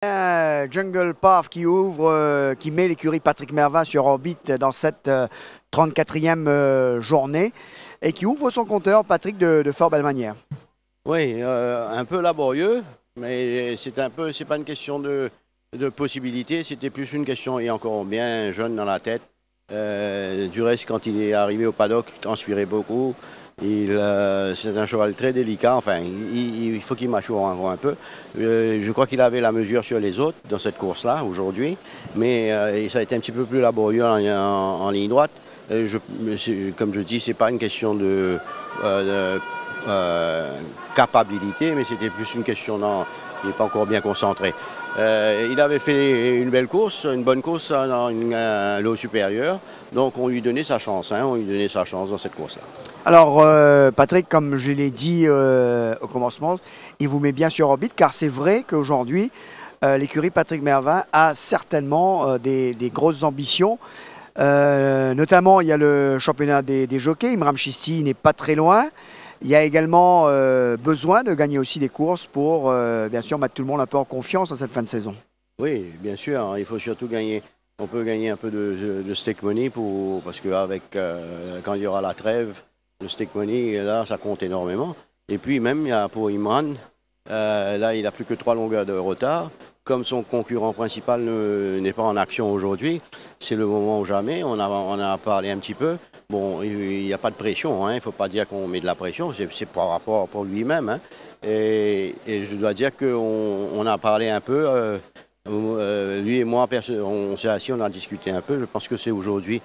Jungle Path qui ouvre, qui met l'écurie Patrick Mervin sur orbite dans cette 34e journée et qui ouvre son compteur, Patrick, de fort belle manière. Oui, un peu laborieux, mais c'est pas une question de possibilité, c'était plus une question, il est encore bien jeune dans la tête. Du reste, quand il est arrivé au paddock, il transpirait beaucoup. C'est un cheval très délicat, enfin, il faut qu'il mâchoure encore un peu. Je crois qu'il avait la mesure sur les autres dans cette course-là aujourd'hui, mais ça a été un petit peu plus laborieux en ligne droite. Comme je dis, c'est pas une question de capacité, mais c'était plus une question il n'est pas encore bien concentré. Il avait fait une belle course, une bonne course dans un lot supérieur, donc on lui donnait sa chance, on lui donnait sa chance dans cette course-là. Alors Patrick, comme je l'ai dit au commencement, il vous met bien sur orbite car c'est vrai qu'aujourd'hui, l'écurie Patrick Mervin a certainement des grosses ambitions. Notamment, il y a le championnat des jockeys. Imram Chisti n'est pas très loin. Il y a également besoin de gagner aussi des courses pour, bien sûr, mettre tout le monde un peu en confiance dans cette fin de saison. Oui, bien sûr. Il faut surtout gagner. On peut gagner un peu de stake money parce qu'avec quand il y aura la trêve, le stake money, là, ça compte énormément. Et puis même, pour Imran, là, il n'a plus que 3 longueurs de retard. Comme son concurrent principal n'est pas en action aujourd'hui, c'est le moment ou jamais. On a parlé un petit peu. Bon, il n'y a pas de pression, il ne faut pas dire qu'on met de la pression, c'est par rapport pour lui-même. Et je dois dire qu'on a parlé un peu, lui et moi, on s'est assis, on a discuté un peu. Je pense que c'est aujourd'hui.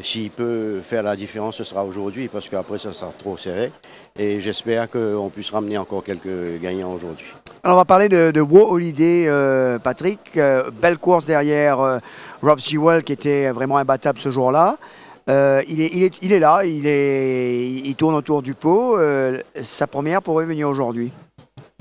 S'il peut faire la différence, ce sera aujourd'hui, parce qu'après, ça sera trop serré. Et j'espère qu'on puisse ramener encore quelques gagnants aujourd'hui. Alors, on va parler de Wo Holiday, Patrick. Belle course derrière Rob Sewell, qui était vraiment imbattable ce jour-là. Il est là, il tourne autour du pot. Sa première pourrait venir aujourd'hui.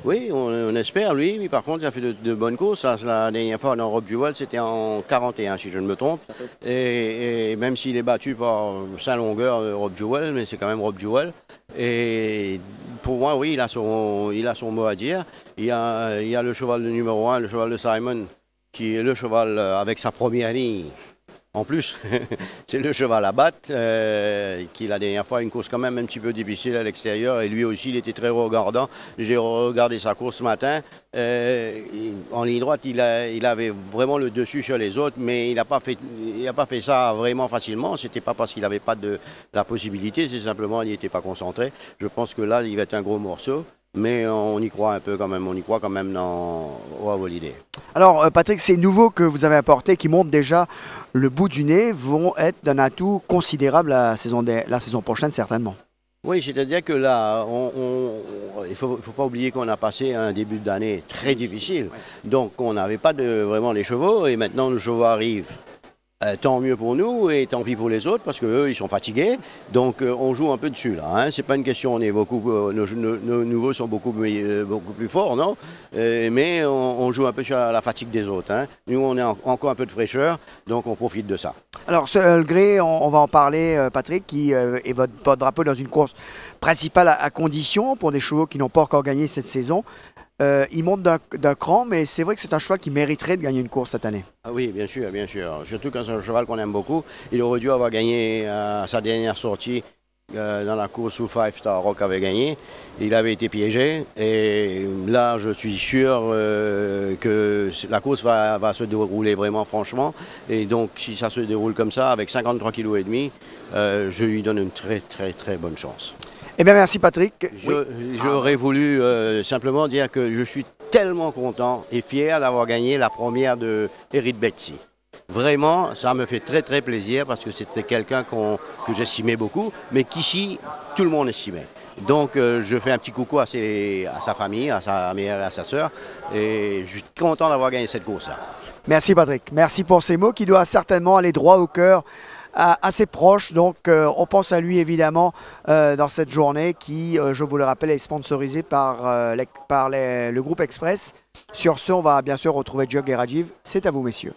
Oui, on espère, lui. Mais par contre, il a fait de bonnes courses. La dernière fois, dans Rob Jewell, c'était en 41, si je ne me trompe. Et même s'il est battu par 5 longueurs de Rob Jewell, mais c'est quand même Rob Jewell. Et pour moi, oui, il a son mot à dire. Il y a le cheval de numéro 1, le cheval de Simon, qui est le cheval avec sa première ligne. En plus, c'est le cheval à battre, qui la dernière fois, une course quand même un petit peu difficile à l'extérieur. Et lui aussi, il était très regardant. J'ai regardé sa course ce matin. En ligne droite, il avait vraiment le dessus sur les autres, mais il n'a pas fait ça vraiment facilement. C'était pas parce qu'il n'avait pas de la possibilité, c'est simplement qu'il n'était pas concentré. Je pense que là, il va être un gros morceau. Mais on y croit un peu quand même, on y croit quand même dans Holiday. Alors Patrick, ces nouveaux que vous avez apportés qui montrent déjà le bout du nez vont être d'un atout considérable la saison prochaine certainement. Oui, c'est-à-dire que là, il ne faut pas oublier qu'on a passé un début d'année très difficile. Donc on n'avait pas vraiment les chevaux et maintenant les chevaux arrivent. Tant mieux pour nous et tant pis pour les autres parce qu'eux ils sont fatigués, donc on joue un peu dessus là. C'est pas une question, nos nouveaux sont beaucoup plus forts, non, mais on joue un peu sur la fatigue des autres. Nous on a encore un peu de fraîcheur, donc on profite de ça. Alors ce Earl Grey, on va en parler, Patrick, qui est votre porte-drapeau dans une course principale à condition pour des chevaux qui n'ont pas encore gagné cette saison. Il monte d'un cran, mais c'est vrai que c'est un cheval qui mériterait de gagner une course cette année. Ah oui, bien sûr, bien sûr. Surtout quand c'est un cheval qu'on aime beaucoup. Il aurait dû avoir gagné sa dernière sortie dans la course où Five Star Rock avait gagné. Il avait été piégé et là, je suis sûr que la course va se dérouler vraiment franchement. Et donc, si ça se déroule comme ça, avec 53,5 kg, je lui donne une très, très, très bonne chance. Eh bien, merci Patrick. J'aurais voulu simplement dire que je suis tellement content et fier d'avoir gagné la première de Eric Betsy. Vraiment, ça me fait très très plaisir parce que c'était quelqu'un que j'estimais beaucoup, mais qu'ici, tout le monde estimait. Donc, je fais un petit coucou à sa famille, à sa mère et à sa sœur, et je suis content d'avoir gagné cette course-là. Merci Patrick, merci pour ces mots qui doivent certainement aller droit au cœur à ses proches, donc on pense à lui évidemment dans cette journée qui, je vous le rappelle, est sponsorisée par le groupe Express. Sur ce, on va bien sûr retrouver Jog et Rajiv. C'est à vous messieurs.